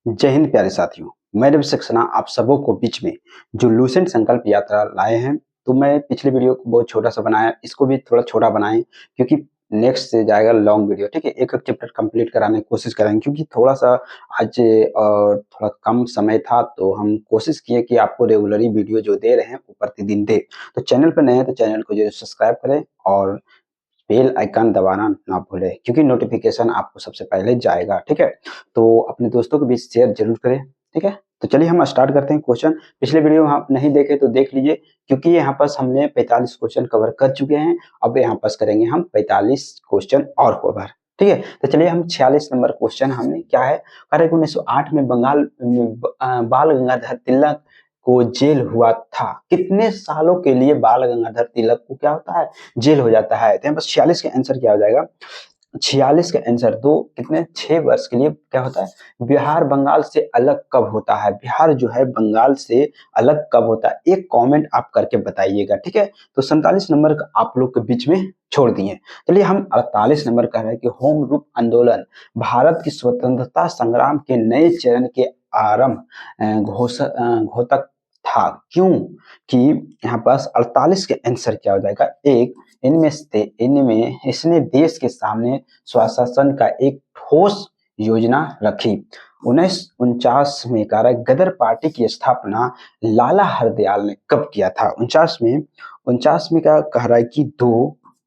जय हिंद प्यारे साथियों। मैं रवि सक्सेना आप सबों को बीच में जो लूसेंट संकल्प यात्रा लाए हैं। तो मैं पिछले वीडियो को बहुत छोटा सा बनाया, इसको भी थोड़ा छोटा बनाएं क्योंकि नेक्स्ट से जाएगा लॉन्ग वीडियो। ठीक है, एक एक चैप्टर कंप्लीट कराने की कोशिश करेंगे क्योंकि थोड़ा सा आज थोड़ा कम समय था, तो हम कोशिश किए कि आपको रेगुलरली वीडियो जो दे रहे हैं वो प्रतिदिन दे। तो चैनल पर नए हैं तो चैनल को जरूर सब्सक्राइब करें और बेल आइकन दबाना ना भूलें क्योंकि नोटिफिकेशन आपको सबसे पहले जाएगा। ठीक है, तो अपने दोस्तों के बीच शेयर जरूर करें। ठीक है, तो चलिए हम स्टार्ट करते हैं क्वेश्चन। पिछले वीडियो आप नहीं देखे तो देख लीजिए क्योंकि यहाँ पास हमने 45 क्वेश्चन कवर कर चुके हैं। अब यहाँ पास करेंगे हम 45 क्वेश्चन और कवर। ठीक है, तो चलिए हम 46 नंबर क्वेश्चन हमने क्या है, अरे 1908 में बंगाल में बाल गंगाधर तिलक को जेल हुआ था। कितने सालों के लिए बाल गंगाधर तिलक को क्या होता है, जेल हो जाता है। तो यहाँ बस 46 का आंसर क्या हो जाएगा, 46 का आंसर दो कितने 6 वर्ष के लिए क्या होता है। बिहार बंगाल से अलग कब होता है, बिहार जो है बंगाल से अलग कब होता है, एक कमेंट आप करके बताइएगा। ठीक है, तो 47 नंबर का आप लोग के बीच में छोड़ दिए। चलिए हम 48 नंबर कह रहे हैं कि होम रूल आंदोलन भारत की स्वतंत्रता संग्राम के नए चरण के आरंभ घोषक था क्यों। कि यहाँ पास 48 के आंसर क्या हो जाएगा, एक इनमें इसने देश के सामने स्वशासन का एक ठोस योजना रखी। 1949 में गदर पार्टी की स्थापना लाला हरदयाल ने कब किया था। 49 में क्या कह रहा है कि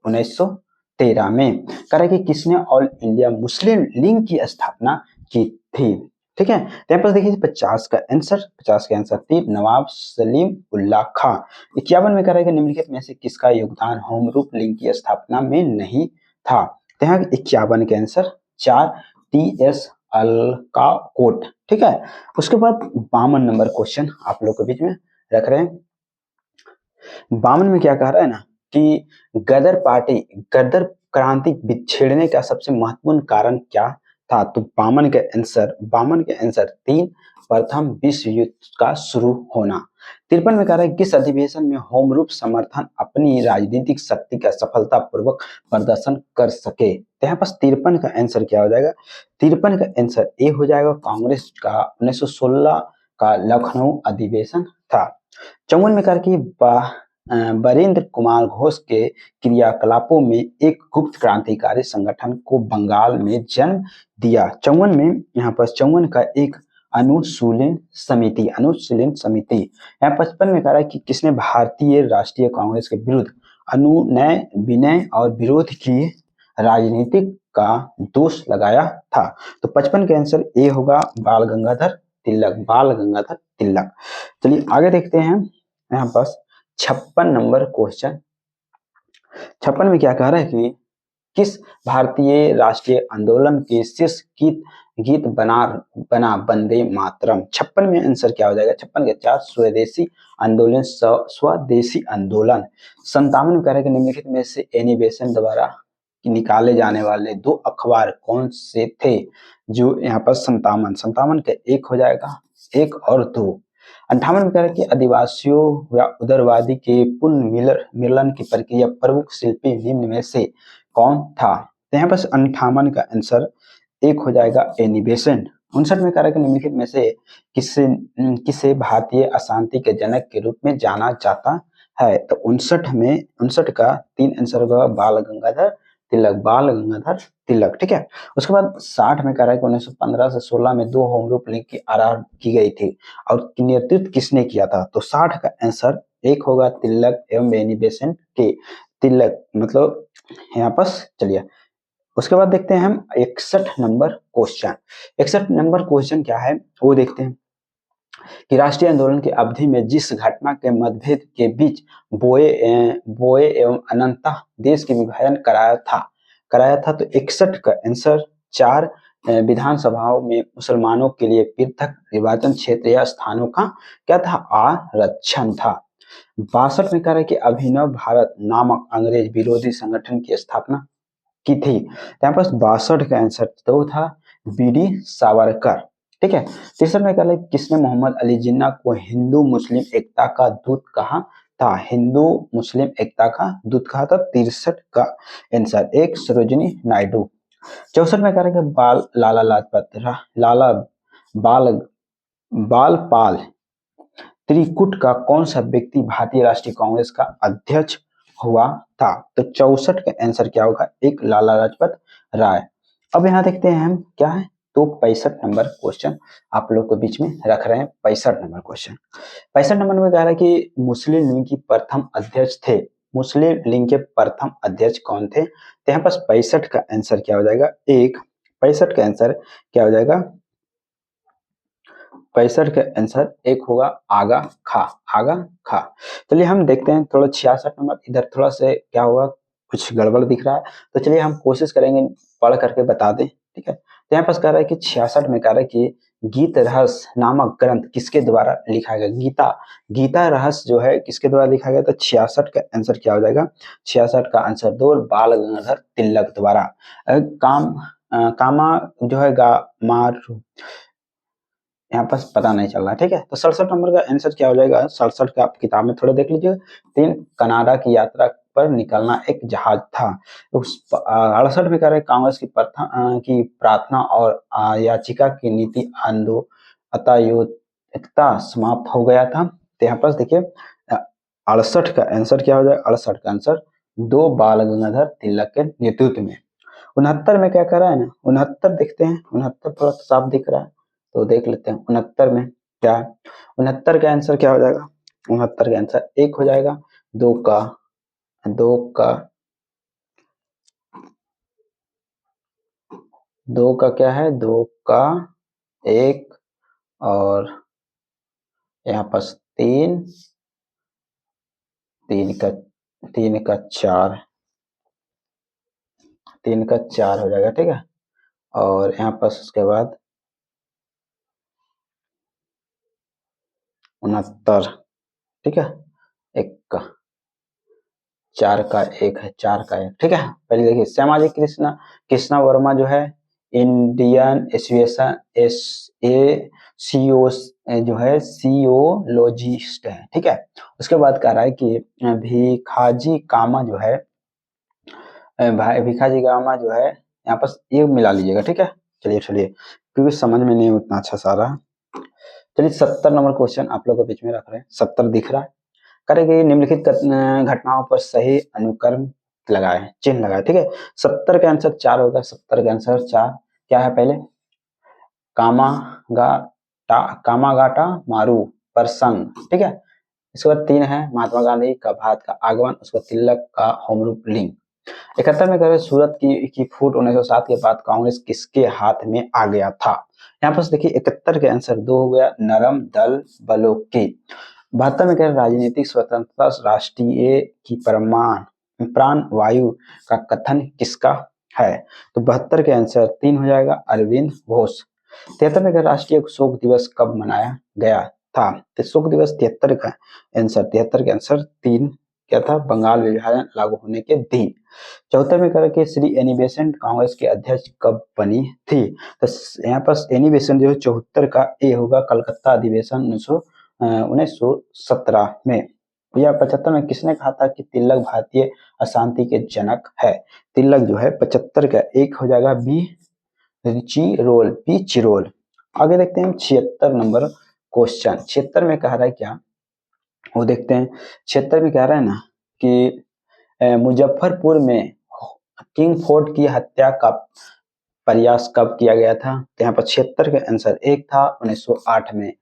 1913 में कह रहा है कि किसने ऑल इंडिया मुस्लिम लीग की स्थापना की थी। ठीक है, तो यहाँ पर देखिए 50 का आंसर थी नवाब सलीम उल्लाह खां। 51 में कह रहा है कि निम्नलिखित में से किसका योगदान होम रूल लीग की स्थापना में नहीं था। तो यहाँ 51 के आंसर 4 टी.एस. अलकाकोट। ठीक है, उसके बाद 52 नंबर क्वेश्चन आप लोग के बीच में रख रहे हैं। 52 में क्या कह रहा है ना कि गदर क्रांति बिछेड़ने का सबसे महत्वपूर्ण कारण क्या था। तो 52 के आंसर 3 प्रथम विश्व युद्ध का शुरू होना। 53 में कह रहा है किस अधिवेशन में होम रूल समर्थन अपनी राजनीतिक शक्ति का सफलतापूर्वक प्रदर्शन कर सके। तो यहाँ पास 53 का आंसर क्या हो जाएगा, 53 का आंसर ए हो जाएगा कांग्रेस का 1916 का लखनऊ अधिवेशन था। 54 में कह रहा है कि बरेंद्र कुमार घोष के क्रियाकलापों में एक गुप्त क्रांतिकारी संगठन को बंगाल में जन्म दिया। 54 में यहाँ पर 54 का एक अनुशीलन समिति। यहाँ 55 में कह रहा है कि किसने भारतीय राष्ट्रीय कांग्रेस के विरुद्ध अनुनय विनय और विरोध की राजनीतिक का दोष लगाया था। तो 55 का आंसर ए होगा बाल गंगाधर तिलक। चलिए आगे देखते हैं। यहाँ पास 56 नंबर क्वेश्चन। 56 में क्या कह रहा है कि किस भारतीय राष्ट्रीय आंदोलन के शीर्ष गीत बना वंदे मातरम। 56 में आंसर क्या हो जाएगा, 56 के 4 स्वदेशी आंदोलन। 57 में कह रहा है कि निम्नलिखित में से एनी बेसेंट द्वारा निकाले जाने वाले 2 अखबार कौन से थे। जो यहाँ पर 57 का एक हो जाएगा, 1 और 2। 58 में कह रहा है कि आदिवासियों या उदारवादी के पुनर्मिलन की प्रक्रिया प्रमुख शिल्पी निम्न में से कौन था। तो यहाँ पर 58 का आंसर एक हो जाएगा एनी बेसेंट। 59 में कह रहा है कि निम्नलिखित में से किसे भारतीय अशांति के जनक के रूप में जाना जाता है। तो 59 का 3 आंसर होगा बाल गंगाधर तिलक। ठीक है, उसके बाद 60 में कह रहा है कि 1915 से 16 में 2 होम रूल लीग की आरंभ की गई थी और नेतृत्व किसने किया था। तो 60 का आंसर एक होगा तिलक एवं एनी बेसेंट के। तिलक मतलब यहाँ पर चलिए उसके बाद देखते हैं हम 61 नंबर क्वेश्चन। 61 नंबर क्वेश्चन क्या है वो देखते हैं कि राष्ट्रीय आंदोलन की अवधि में जिस घटना के मतभेद के बीच बोए एवं अनंतः देश के विभाजन कराया था। तो 61 का आंसर 4 विधानसभाओं में मुसलमानों के लिए पृथक निर्वाचन क्षेत्र या स्थानों का क्या था, आरक्षण था। 62 में कह रहा है कि अभिनव भारत नामक अंग्रेज विरोधी संगठन की स्थापना की थी। यहाँ पर 62 का आंसर 2 था बी.डी. सावरकर। ठीक है, 63 में कह रहा है किसने मोहम्मद अली जिन्ना को हिंदू मुस्लिम एकता का दूत कहा था। हिंदू मुस्लिम एकता का दूत कहा था। 63 का आंसर 1 सरोजिनी नायडू। 64 में कह रहा है कि लाला बाल बालपाल त्रिकुट का कौन सा व्यक्ति भारतीय राष्ट्रीय कांग्रेस का अध्यक्ष हुआ था? तो 64 का आंसर क्या होगा? एक लाला लाजपत राय। अब यहाँ देखते हैं हम क्या है, तो 65 नंबर क्वेश्चन आप लोग के बीच में रख रहे हैं। 65 नंबर क्वेश्चन, 65 नंबर में कह रहा है कि मुस्लिम लीग की प्रथम अध्यक्ष थे, मुस्लिम लीग के प्रथम अध्यक्ष कौन थे? तो यहाँ पास 65 का आंसर क्या हो जाएगा? एक 65 का आंसर क्या हो जाएगा? 65 का आंसर एक होगा आगा खा, आगा खा। चलिए हम देखते हैं थोड़ा 66 नंबर, इधर थोड़ा से क्या होगा, कुछ गड़बड़ दिख रहा है, तो चलिए हम कोशिश करेंगे पढ़ करके बता दें, ठीक है। तो यहाँ पास कह रहा है कि 66 में कह रहा है कि गीत रहस्य नामक ग्रंथ किसके द्वारा लिखा गया? गीता, गीता रहस्य जो है किसके द्वारा लिखा गया? तो 66 का आंसर क्या हो जाएगा? 66 का आंसर 2 बाल गंगाधर तिलक द्वारा। कामा जो है गा मार, यहाँ पर पता नहीं चल रहा है, ठीक है। तो 67 नंबर का आंसर क्या हो जाएगा? 67 का आप किताब में थोड़ा देख लीजिए। 3 कनाडा की यात्रा पर निकलना एक जहाज था। उस 68 में कह रहे कांग्रेस की प्रार्थना और याचिका की नीति अतायुक्ता समाप्त हो गया था। तो यहाँ पर देखिए 68 का आंसर क्या हो जाएगा? 68 का आंसर 2 बाल गंगाधर तिलक के नेतृत्व में। 69 में क्या कर रहा है ना, 69 देखते हैं, 69 थोड़ा साफ दिख रहा है तो देख लेते हैं 69 में क्या है। 69 का आंसर क्या हो जाएगा? 69 का आंसर एक हो जाएगा, दो का क्या है, 2 का 1 और यहाँ पास 3 का 4, 3 का 4 हो जाएगा, ठीक है। और यहाँ पास उसके बाद 69, ठीक है, 1 का 4 का 1 है, 4 का 1, ठीक है। पहले देखिए श्यामाजी कृष्णा वर्मा जो है इंडियन एसोसिएशन सीओ जो है सीओलॉजिस्ट है, ठीक है। उसके बाद कह रहा है कि भिखाजी कामा जो है भिखाजी कामा जो है, यहाँ पर ये मिला लीजिएगा, ठीक है। चलिए क्योंकि समझ में नहीं उतना अच्छा सारा। चलिए 70 नंबर क्वेश्चन आप लोगों के बीच में रख रहे हैं। 70 दिख रहा है, करेंगे निम्नलिखित घटनाओं पर सही अनुक्रम लगाए, चिन्ह लगाए, ठीक है। 70 का आंसर 4 होगा। 70 का आंसर 4 क्या है? पहले कामागाटा मारू प्रसंग, ठीक है। इसके बाद 3 है महात्मा गांधी का भारत का आगमन, उसके बाद तिलक का होमरूप लिंग। 71 में कह रहे सूरत की फूट 1907 के बाद कांग्रेस किसके हाथ में आ गया था? यहाँ पर देखिए 71 के आंसर 2 हो गया, नरम दल बलों के। 72 में कह रहे राजनीतिक स्वतंत्रता राष्ट्रीय की प्राण वायु का कथन किसका है? तो 72 के आंसर 3 हो जाएगा, अरविंद घोष। 73 में कह राष्ट्रीय शोक दिवस कब मनाया गया था? तो शोक दिवस 73 का आंसर 3 क्या था? बंगाल विभाजन लागू होने के दिन। 74 में कह कि श्री एनी बेसेंट कांग्रेस के अध्यक्ष कब बनी थी? तो यहाँ पर एनी बेसेंट जो है 74 का ए होगा, कलकत्ता अधिवेशन 1917 में। या 75 में किसने कहा था कि तिलक भारतीय अशांति के जनक है? तिलक जो है 75 का एक हो जाएगा, बी चिरोल। आगे देखते हैं 76 नंबर क्वेश्चन। 76 में कह रहा है क्या, वो देखते हैं। 76 में कह रहा है ना कि मुजफ्फरपुर में किंग फोर्ड की हत्या का प्रयास कब किया गया था? तो यहाँ पर 76 का आंसर एक था, 1908 में।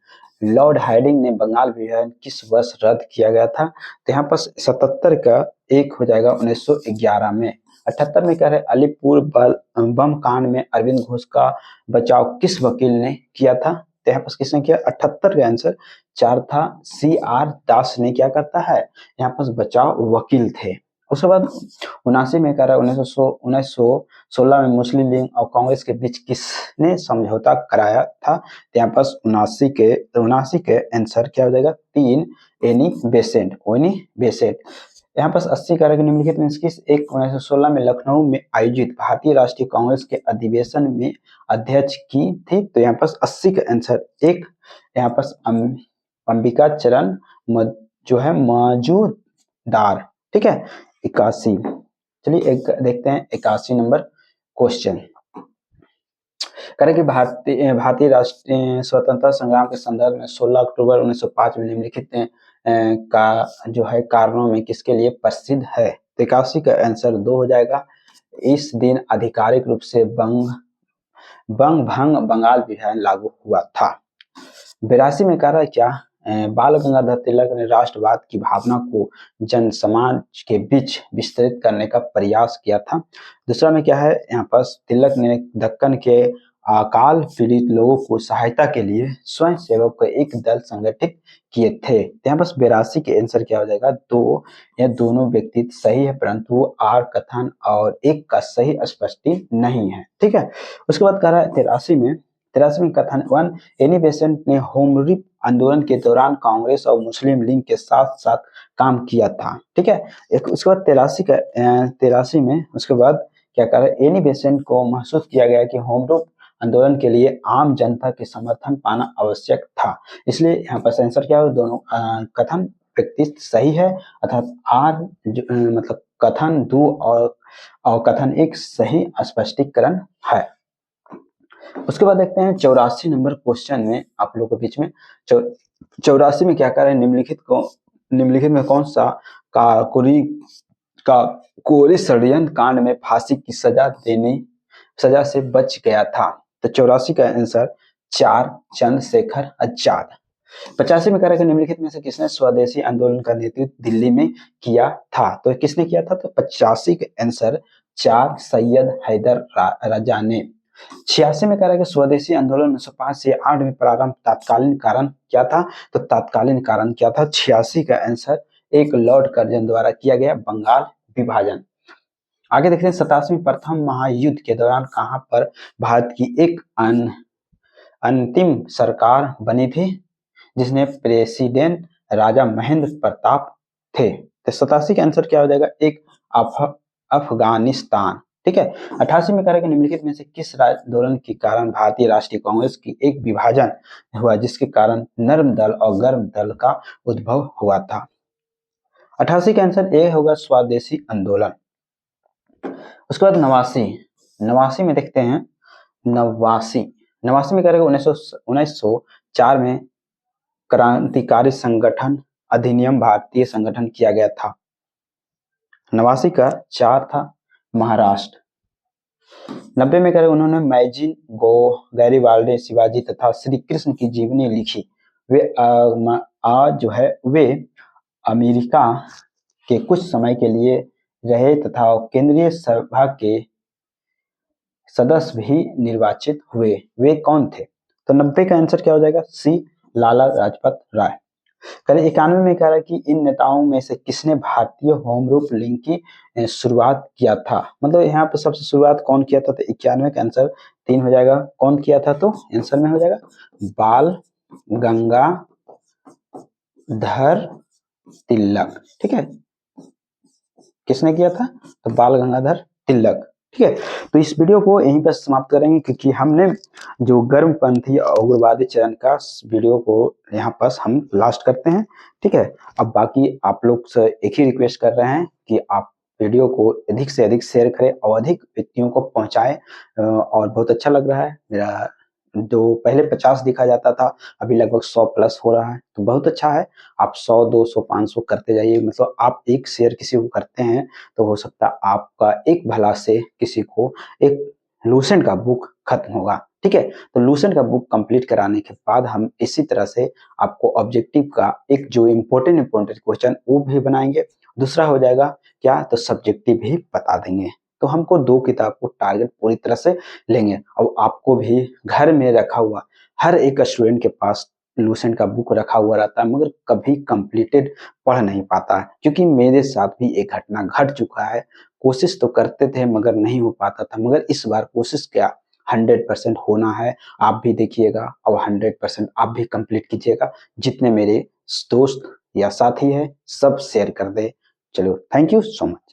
लॉर्ड हार्डिंग ने बंगाल विभाजन किस वर्ष रद्द किया गया था? तो यहाँ पर 77 का एक हो जाएगा, 1911 में। 78 में कह रहे अलीपुर बम कांड में अरविंद घोष का बचाव किस वकील ने किया था? तो यहाँ पर किसने किया? 78 का आंसर 4 था, CR दास ने क्या करता है? यहाँ पर बचाव वकील थे। उसके बाद 79 में कह रहा है 1916 में मुस्लिम लीग और कांग्रेस के बीच किसने समझौता कराया था? तो यहाँ पर 79 के आंसर क्या हो जाएगा? 3 एनी बेसेंट। यहाँ पर 80 का निम्नलिखित में किस एक 1916 में लखनऊ में आयोजित भारतीय राष्ट्रीय कांग्रेस के अधिवेशन में अध्यक्ष की थी? तो यहाँ पर 80 का आंसर एक, यहाँ पर अंबिका चरण जो है मौजूदार, ठीक है। 81। चलिए एक देखते हैं 81 नंबर क्वेश्चन। कह रहे कि भारतीय राष्ट्रीय स्वतंत्रता संग्राम के संदर्भ में 16 अक्टूबर 1905 में निम्नलिखित का जो है कारणों में किसके लिए प्रसिद्ध है। 81 का आंसर 2 हो जाएगा। इस दिन आधिकारिक रूप से भंग बंगाल विधायन लागू हुआ था। 82 में कह रहा है क्या, बाल गंगाधर तिलक ने राष्ट्रवाद की भावना को जन समाज के बीच विस्तृत करने का प्रयास किया था। दूसरा में क्या है, यहाँ पर तिलक ने दक्कन के अकाल पीड़ित लोगों को सहायता के लिए स्वयं सेवक का एक दल संगठित किए थे। तो यहाँ पर 82 के आंसर क्या हो जाएगा, 2। यह दोनों व्यक्तित्व सही है परंतु आर कथन और एक का सही स्पष्टी नहीं है। ठीक है, उसके बाद कह रहा है 83 में कथन 1, एनी बेसेंट ने होम रूल आंदोलन के दौरान कांग्रेस और मुस्लिम लीग के साथ साथ काम किया था। ठीक है, उसके बाद 83 में उसके बाद क्या कह रहा है, एनी बेसेंट को महसूस किया गया कि होम रूल आंदोलन के लिए आम जनता के समर्थन पाना आवश्यक था, इसलिए यहाँ पर आंसर क्या है, दोनों कथन व्यक्तित्व सही है अर्थात आर मतलब कथन 2 और कथन 1 सही स्पष्टीकरण है। उसके बाद देखते हैं 84 नंबर क्वेश्चन में आप लोगों के बीच में 84 में क्या कर रहे हैं, निम्नलिखित में कौन सा कोरी षड्यंत्र कांड में फांसी की सजा से बच गया था। तो 84 का आंसर 4, चंद्रशेखर आजाद। 85 में कह रहा है कि निम्नलिखित में से किसने स्वदेशी आंदोलन का नेतृत्व दिल्ली में किया था। तो किसने किया था, तो 85 का आंसर 4, सैयद हैदर राजा ने। 86 में कह रहा है कि स्वदेशी आंदोलन 1905 से 8 में प्रारंभ तात्कालीन कारण क्या था, तो तात्कालीन कारण क्या था, 86 का आंसर 1, लॉर्ड कर्जन द्वारा किया गया बंगाल विभाजन। आगे देखते हैं 87 प्रथम महायुद्ध के दौरान कहां पर भारत की एक अंतिम सरकार बनी थी जिसने प्रेसिडेंट राजा महेंद्र प्रताप थे। तो 87 का आंसर क्या हो जाएगा, 1, अफगानिस्तान। ठीक है, 88 में कह रहा है कि निम्नलिखित में से किस आंदोलन के कारण भारतीय राष्ट्रीय कांग्रेस की एक विभाजन हुआ जिसके कारण नर्म दल और गर्म दल का उद्भव हुआ था। 88 का आंसर ए होगा, स्वदेशी आंदोलन। उसके बाद 89 में देखते हैं 89 में कह रहे 1904 में क्रांतिकारी संगठन अधिनियम भारतीय संगठन किया गया था। 89 का 4 था, महाराष्ट्र। 90 में कह रहे उन्होंने मैगजीन गैरिबाल्डी, शिवाजी तथा श्री कृष्ण की जीवनी लिखी। वे वे अमेरिका के कुछ समय के लिए रहे तथा केंद्रीय सभा के सदस्य भी निर्वाचित हुए। वे कौन थे, तो 90 का आंसर क्या हो जाएगा, सी, लाला लाजपत राय। 91 में कह रहा है कि इन नेताओं में से किसने भारतीय होम रूल लीग की शुरुआत किया था, मतलब यहाँ पर सबसे शुरुआत कौन किया था, तो 91 का आंसर 3 हो जाएगा। कौन किया था, तो आंसर में हो जाएगा बाल गंगाधर तिलक। ठीक है, किसने किया था, तो बाल गंगाधर तिलक। ठीक है, तो इस वीडियो को यहीं पर समाप्त करेंगे क्योंकि हमने जो गर्मपंथी और उग्रवादी चरण का वीडियो को यहाँ पर हम लास्ट करते हैं। ठीक है, अब बाकी आप लोग से एक ही रिक्वेस्ट कर रहे हैं कि आप वीडियो को अधिक से अधिक शेयर करें और अधिक व्यक्तियों को पहुंचाएं। और बहुत अच्छा लग रहा है, मेरा जो पहले 50 दिखा जाता था अभी लगभग 100 प्लस हो रहा है, तो बहुत अच्छा है। आप 100, 200, 500 करते जाइए, मतलब आप एक शेयर किसी को करते हैं तो हो सकता है आपका एक भला से किसी को एक लूसेंट का बुक खत्म होगा। ठीक है, तो लूसेंट का बुक कंप्लीट कराने के बाद हम इसी तरह से आपको ऑब्जेक्टिव का एक जो इम्पोर्टेंट क्वेश्चन वो भी बनाएंगे। दूसरा हो जाएगा क्या, तो सब्जेक्टिव भी बता देंगे। तो हमको 2 किताब को टारगेट पूरी तरह से लेंगे और आपको भी घर में रखा हुआ, हर एक स्टूडेंट के पास लूसेंट का बुक रखा हुआ रहता है मगर कभी कंप्लीटेड पढ़ नहीं पाता है, क्योंकि मेरे साथ भी एक घटना घट चुका है। कोशिश तो करते थे मगर नहीं हो पाता था, मगर इस बार कोशिश क्या 100% होना है। आप भी देखिएगा और 100% आप भी कंप्लीट कीजिएगा। जितने मेरे दोस्त या साथी है सब शेयर कर दे। चलो, थैंक यू सो मच।